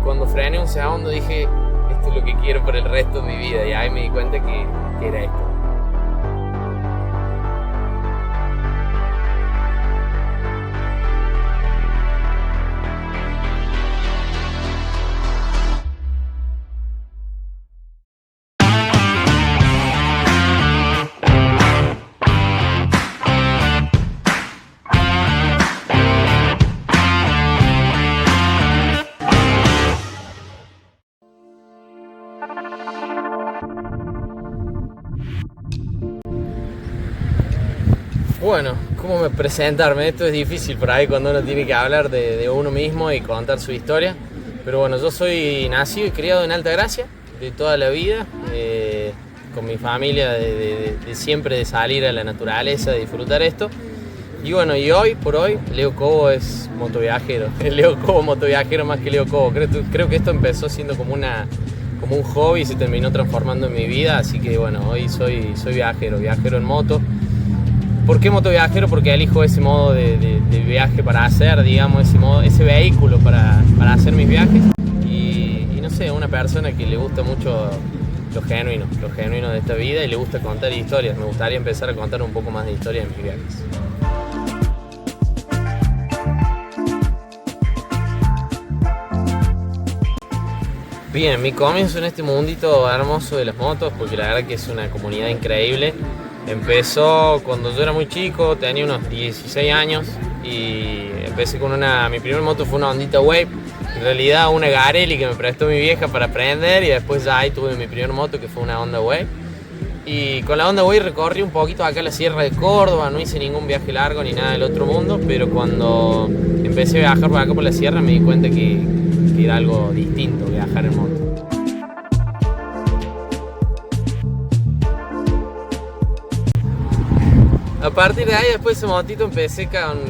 cuando frené un segundo dije, esto es lo que quiero por el resto de mi vida, y ahí me di cuenta que era esto. Bueno, ¿cómo presentarme? Esto es difícil por ahí cuando uno tiene que hablar de uno mismo y contar su historia. Pero bueno, yo soy nacido y criado en Altagracia de toda la vida, con mi familia de siempre de salir a la naturaleza, de disfrutar esto. Y bueno, y hoy por hoy Leo Cobo es motoviajero. Leo Cobo motoviajero más que Leo Cobo. Creo que esto empezó siendo como un hobby y se terminó transformando en mi vida. Así que bueno, hoy soy viajero en moto. ¿Por qué motoviajero? Porque elijo ese modo de viaje para hacer, digamos, ese vehículo para hacer mis viajes. Y no sé, una persona que le gusta mucho lo genuino de esta vida y le gusta contar historias. Me gustaría empezar a contar un poco más de historia en mis viajes. Bien, mi comienzo en este mundito hermoso de las motos, porque la verdad que es una comunidad increíble. Empezó cuando yo era muy chico, tenía unos 16 años y empecé con mi primer moto fue una Hondita Wave, en realidad una Garelli que me prestó mi vieja para aprender, y después ya ahí tuve mi primer moto que fue una Honda Wave. Y con la Honda Wave recorrí un poquito acá la Sierra de Córdoba, no hice ningún viaje largo ni nada del otro mundo, pero cuando empecé a viajar por acá por la sierra me di cuenta que era algo distinto viajar en moto. A partir de ahí, después de ese motito, empecé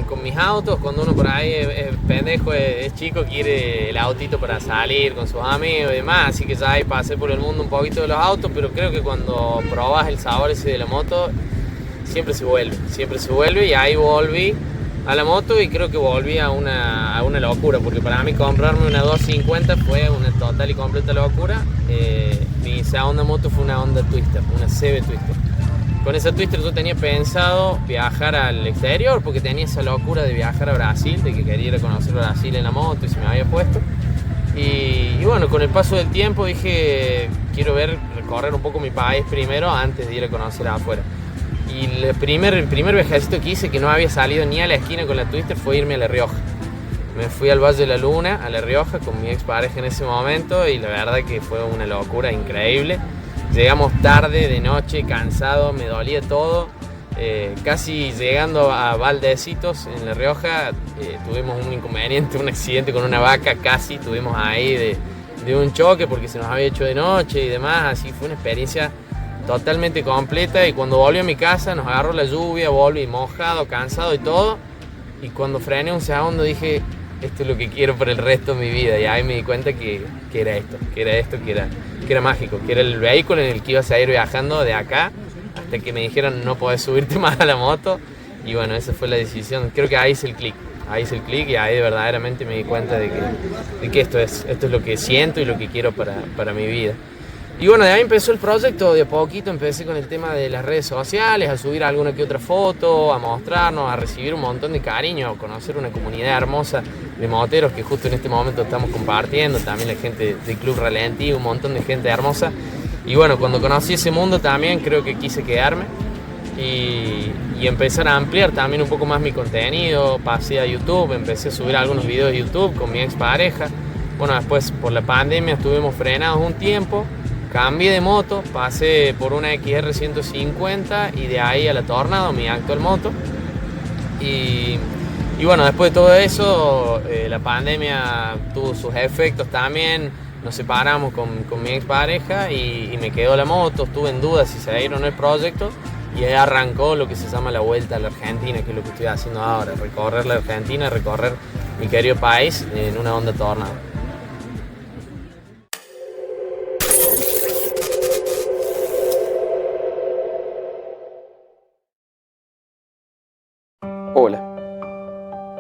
con mis autos. Cuando uno por ahí es pendejo, es chico, quiere el autito para salir con sus amigos y demás. Así que ya ahí pasé por el mundo un poquito de los autos, pero creo que cuando probas el sabor ese de la moto, siempre se vuelve. Y ahí volví a la moto y creo que volví a una locura, porque para mí comprarme una 250 fue una total y completa locura. Mi segunda moto fue una Honda Twister, una CB Twister. Con esa Twister yo tenía pensado viajar al exterior, porque tenía esa locura de viajar a Brasil, de que quería ir a conocer Brasil en la moto y se me había puesto. Y bueno, con el paso del tiempo dije, quiero recorrer un poco mi país primero antes de ir a conocer afuera. Y el primer viajecito que hice, que no había salido ni a la esquina con la Twister, fue irme a La Rioja. Me fui al Valle de la Luna, a La Rioja, con mi expareja en ese momento, y la verdad que fue una locura increíble. Llegamos tarde, de noche, cansado, me dolía todo. Casi llegando a Valdecitos, en La Rioja, tuvimos un inconveniente, un accidente con una vaca, casi tuvimos ahí de un choque porque se nos había hecho de noche y demás. Así fue una experiencia totalmente completa, y cuando volví a mi casa nos agarró la lluvia, volví mojado, cansado y todo. Y cuando frené un segundo dije, esto es lo que quiero por el resto de mi vida, y ahí me di cuenta que era mágico, que era el vehículo en el que ibas a ir viajando de acá hasta que me dijeron no podés subirte más a la moto. Y bueno, esa fue la decisión. Creo que ahí hice el clic y ahí verdaderamente me di cuenta de que esto es lo que siento y lo que quiero para mi vida. Y bueno, de ahí empezó el proyecto. De a poquito empecé con el tema de las redes sociales, a subir alguna que otra foto, a mostrarnos, a recibir un montón de cariño, a conocer una comunidad hermosa de moteros que justo en este momento estamos compartiendo, también la gente del Club Ralentí, un montón de gente hermosa. Y bueno, cuando conocí ese mundo también creo que quise quedarme y empezar a ampliar también un poco más mi contenido. Pasé a YouTube, empecé a subir algunos videos de YouTube con mi expareja. Bueno, después por la pandemia estuvimos frenados un tiempo. Cambié de moto, pasé por una XR 150 y de ahí a la Tornado, mi actual moto. Y bueno, después de todo eso, la pandemia tuvo sus efectos también. Nos separamos con mi expareja y me quedó la moto. Estuve en duda si seguir o no el proyecto. Y ahí arrancó lo que se llama la Vuelta a la Argentina, que es lo que estoy haciendo ahora. Recorrer la Argentina, recorrer mi querido país en una Honda Tornado. Hola,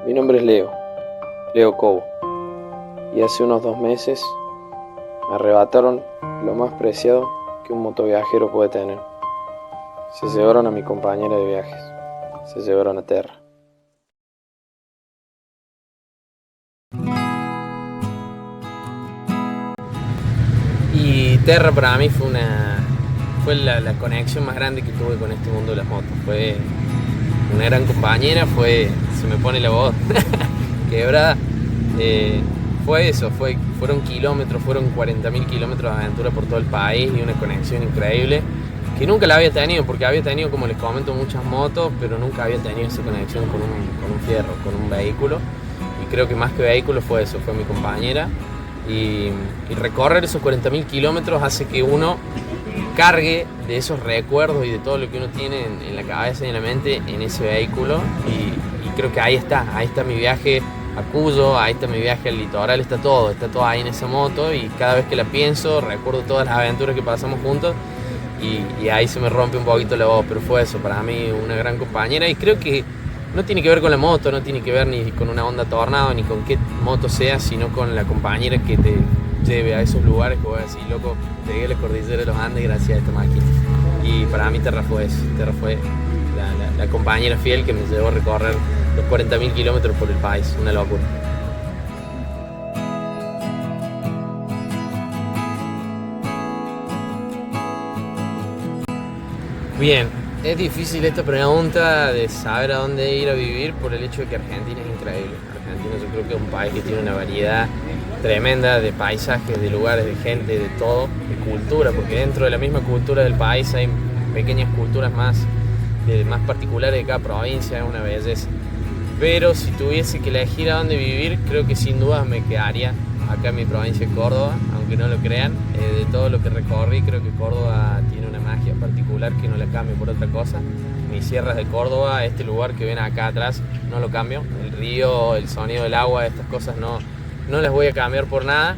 mi nombre es Leo Cobo, y hace unos 2 meses me arrebataron lo más preciado que un motoviajero puede tener. Se llevaron a mi compañera de viajes, se llevaron a Terra. Y Terra para mí fue la conexión más grande que tuve con este mundo de las motos. Fue una gran compañera, se me pone la voz quebrada. Fue eso, fueron kilómetros, fueron 40.000 kilómetros de aventura por todo el país y una conexión increíble que nunca la había tenido, porque había tenido, como les comento, muchas motos, pero nunca había tenido esa conexión con un fierro, con un vehículo. Y creo que más que vehículo fue eso, fue mi compañera. Y recorrer esos 40.000 kilómetros hace que uno cargue de esos recuerdos y de todo lo que uno tiene en la cabeza y en la mente en ese vehículo. Y creo que ahí está mi viaje a Cuyo, ahí está mi viaje al litoral, está todo ahí en esa moto, y cada vez que la pienso recuerdo todas las aventuras que pasamos juntos y ahí se me rompe un poquito la voz, pero fue eso, para mí una gran compañera. Y creo que no tiene que ver con la moto, no tiene que ver ni con una Honda Tornado, ni con qué moto sea, sino con la compañera que te lleve a esos lugares que voy a decir, loco, llegué a la cordillera de los Andes gracias a esta máquina. Y para mí Terra fue eso, Terra fue la compañera fiel que me llevó a recorrer los 40.000 kilómetros por el país, una locura. Bien, es difícil esta pregunta de saber a dónde ir a vivir por el hecho de que Argentina es increíble. Argentina yo creo que es un país que tiene una variedad tremenda de paisajes, de lugares, de gente, de todo, de cultura, porque dentro de la misma cultura del país hay pequeñas culturas más particulares de cada provincia, es una belleza. Pero si tuviese que elegir a dónde vivir, creo que sin duda me quedaría acá en mi provincia de Córdoba, aunque no lo crean. De todo lo que recorrí, creo que Córdoba tiene una magia particular que no la cambio por otra cosa. Mis sierras de Córdoba, este lugar que ven acá atrás, no lo cambio. El río, el sonido del agua, estas cosas no las voy a cambiar por nada.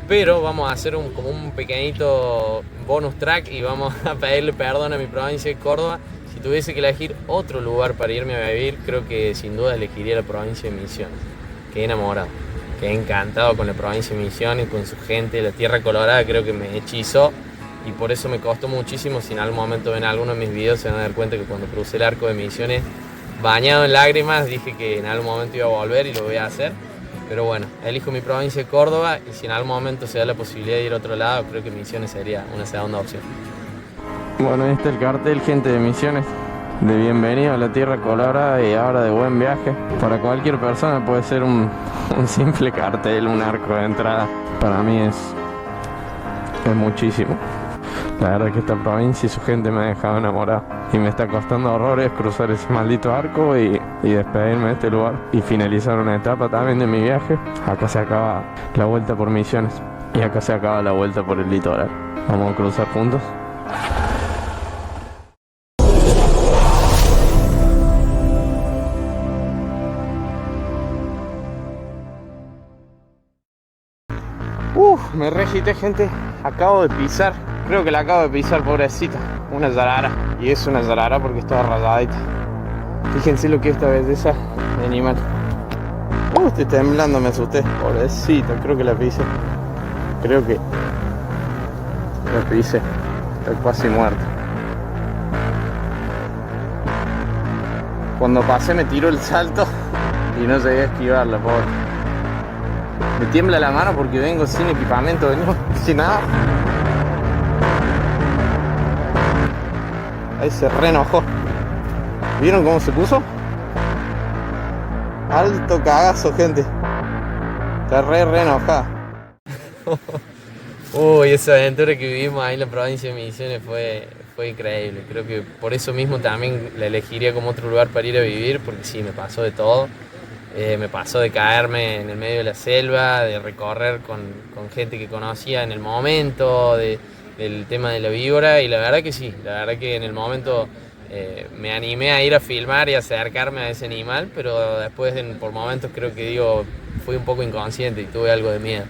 Pero vamos a hacer como un pequeñito bonus track y vamos a pedirle perdón a mi provincia de Córdoba. Si tuviese que elegir otro lugar para irme a vivir, creo que sin duda elegiría la provincia de Misiones. Quedé enamorado, quedé encantado con la provincia de Misiones, con su gente, la tierra colorada creo que me hechizó y por eso me costó muchísimo. Si en algún momento ven alguno de mis videos se van a dar cuenta que cuando crucé el arco de Misiones, bañado en lágrimas, dije que en algún momento iba a volver y lo voy a hacer. Pero bueno, elijo mi provincia de Córdoba y si en algún momento se da la posibilidad de ir a otro lado, creo que Misiones sería una segunda opción. Bueno, ahí está el cartel, gente de Misiones, de bienvenido a la tierra colorada y ahora de buen viaje. Para cualquier persona puede ser un simple cartel, un arco de entrada. Para mí es muchísimo. La verdad que esta provincia y su gente me ha dejado enamorado y me está costando horrores cruzar ese maldito arco y despedirme de este lugar y finalizar una etapa también de mi viaje. Acá se acaba la vuelta por Misiones y acá se acaba la vuelta por el litoral. Vamos a cruzar juntos. Me regité, gente. Acabo de pisar, creo que la acabo de pisar, pobrecita, una yarara. Y es una yarara porque estaba rayadita. Fíjense lo que es esta belleza de animal. Estoy temblando, me asusté. Pobrecita, creo que la pisé. Creo que la pisé. Estoy casi muerto. Cuando pasé me tiró el salto y no llegué a esquivarla, pobre. Me tiembla la mano porque vengo sin equipamiento, vengo sin nada. Ahí se re enojó. ¿Vieron cómo se puso? Alto cagazo, gente. Está re enojada. Uy, esa aventura que vivimos ahí en la provincia de Misiones fue increíble. Creo que por eso mismo también la elegiría como otro lugar para ir a vivir, porque sí, me pasó de todo. Me pasó de caerme en el medio de la selva, de recorrer con gente que conocía en el momento, del tema de la víbora, y la verdad que sí, la verdad que en el momento me animé a ir a filmar y acercarme a ese animal, pero después por momentos creo que fui un poco inconsciente y tuve algo de miedo.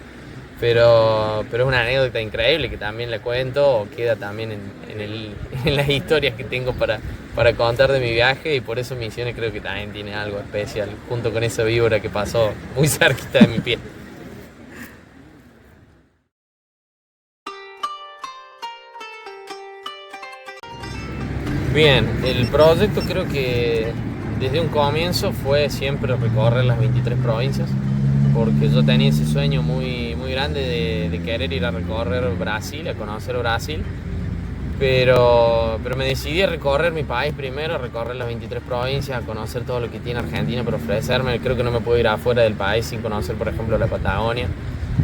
Pero es una anécdota increíble que también la cuento o queda también en las historias que tengo para contar de mi viaje, y por eso Misiones creo que también tiene algo especial junto con esa víbora que pasó muy cerquita de mi pie. Bien, el proyecto creo que desde un comienzo fue siempre recorrer las 23 provincias, porque yo tenía ese sueño muy grande de querer ir a recorrer Brasil, a conocer Brasil, pero me decidí a recorrer mi país primero, a recorrer las 23 provincias, a conocer todo lo que tiene Argentina para ofrecerme. Creo que no me puedo ir afuera del país sin conocer, por ejemplo, la Patagonia.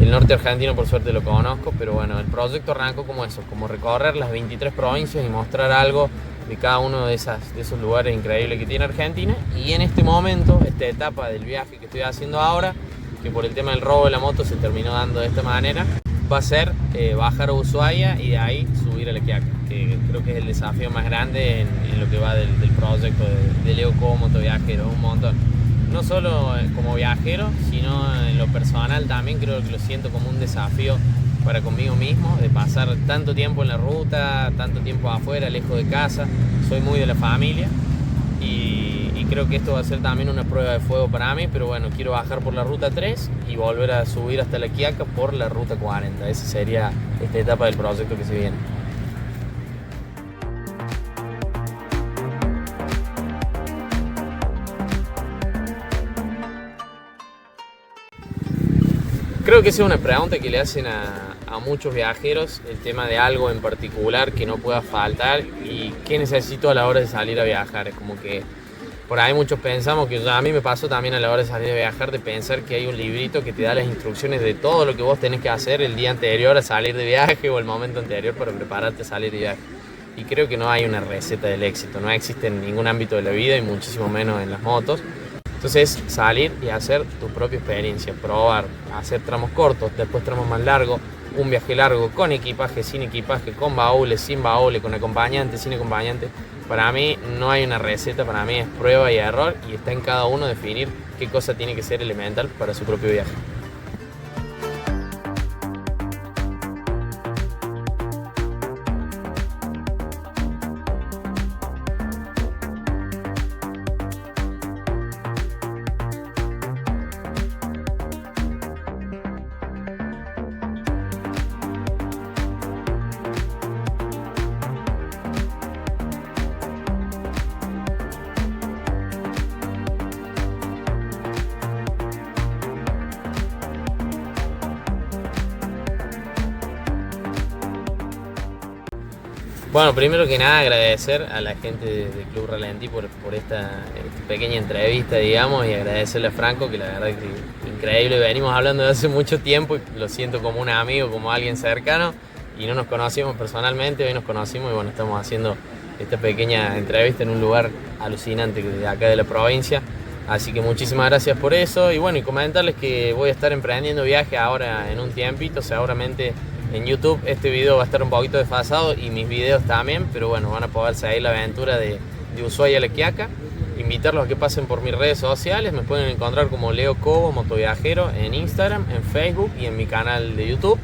El norte argentino por suerte lo conozco, pero bueno, el proyecto arrancó como eso, como recorrer las 23 provincias y mostrar algo de cada uno de esos lugares increíbles que tiene Argentina. Y en este momento, esta etapa del viaje que estoy haciendo ahora, que por el tema del robo de la moto se terminó dando de esta manera, va a ser bajar a Ushuaia y de ahí subir a La Quiaca, que creo que es el desafío más grande en lo que va del proyecto de Leo como motoviajero, un montón. No solo como viajero, sino en lo personal también creo que lo siento como un desafío para conmigo mismo, de pasar tanto tiempo en la ruta, tanto tiempo afuera, lejos de casa. Soy muy de la familia y creo que esto va a ser también una prueba de fuego para mí, pero bueno, quiero bajar por la ruta 3 y volver a subir hasta La Quiaca por la ruta 40. Esa sería esta etapa del proyecto que se viene. Creo que esa es una pregunta que le hacen a muchos viajeros, el tema de algo en particular que no pueda faltar y qué necesito a la hora de salir a viajar. Es como que por ahí muchos pensamos, que a mí me pasó también a la hora de salir a viajar, de pensar que hay un librito que te da las instrucciones de todo lo que vos tenés que hacer el día anterior a salir de viaje o el momento anterior para prepararte a salir de viaje. Y creo que no hay una receta del éxito, no existe en ningún ámbito de la vida y muchísimo menos en las motos. Entonces salir y hacer tu propia experiencia, probar, hacer tramos cortos, después tramos más largos, un viaje largo con equipaje, sin equipaje, con baúles, sin baúles, con acompañante, sin acompañante. Para mí no hay una receta, para mí es prueba y error y está en cada uno definir qué cosa tiene que ser elemental para su propio viaje. Bueno, primero que nada agradecer a la gente del Club Ralentí por esta pequeña entrevista, digamos, y agradecerle a Franco, que la verdad que increíble, venimos hablando de hace mucho tiempo y lo siento como un amigo, como alguien cercano, y no nos conocíamos personalmente, hoy nos conocimos y bueno, estamos haciendo esta pequeña entrevista en un lugar alucinante de acá de la provincia, así que muchísimas gracias por eso, y bueno, y comentarles que voy a estar emprendiendo viaje ahora en un tiempito, seguramente. En YouTube este video va a estar un poquito desfasado y mis videos también, pero bueno, van a poder seguir la aventura de Ushuaia a La Quiaca. Invitarlos a que pasen por mis redes sociales, me pueden encontrar como Leo Cobo, motoviajero, en Instagram, en Facebook y en mi canal de YouTube.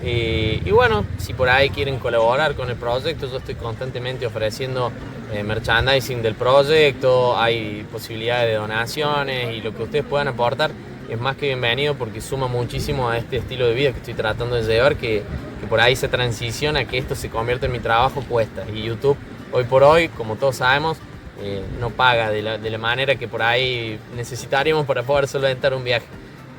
Y bueno, si por ahí quieren colaborar con el proyecto, yo estoy constantemente ofreciendo merchandising del proyecto, hay posibilidades de donaciones y lo que ustedes puedan aportar es más que bienvenido porque suma muchísimo a este estilo de vida que estoy tratando de llevar, que por ahí esa transición a que esto se convierta en mi trabajo cuesta. Y YouTube, hoy por hoy, como todos sabemos, no paga de la manera que por ahí necesitaríamos para poder solventar un viaje.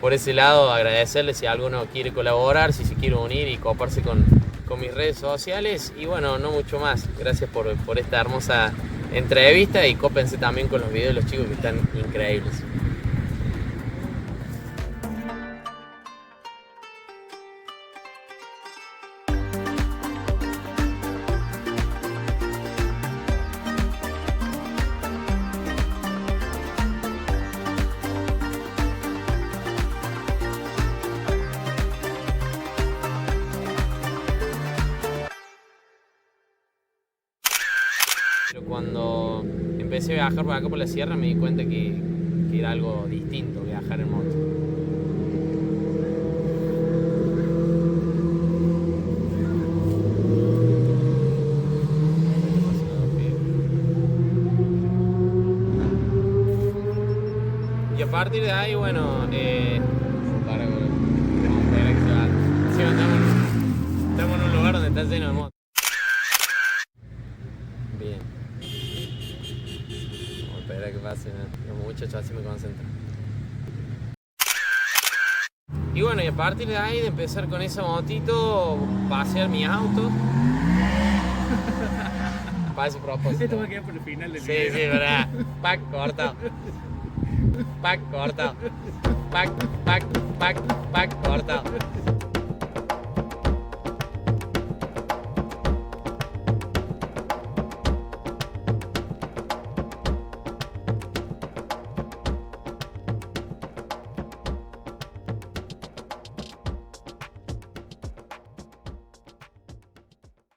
Por ese lado, agradecerles si alguno quiere colaborar, si se quiere unir y coparse con mis redes sociales. Y bueno, no mucho más. Gracias por esta hermosa entrevista y cópense también con los videos de los chicos que están increíbles. Pero cuando empecé a viajar por acá por la sierra me di cuenta que era algo distinto viajar en moto. Y a partir de ahí, bueno, estamos en un lugar donde está lleno de motos. Bien. que pase, ¿no? Los muchachos así me concentran. Y bueno, y a partir de ahí, de empezar con esa motito, pasear mi auto. Para ese propósito. Esto va a quedar por el final del Sí, video. sí, verdad. Pac, cortado. Pac, cortado. Pac, cortado.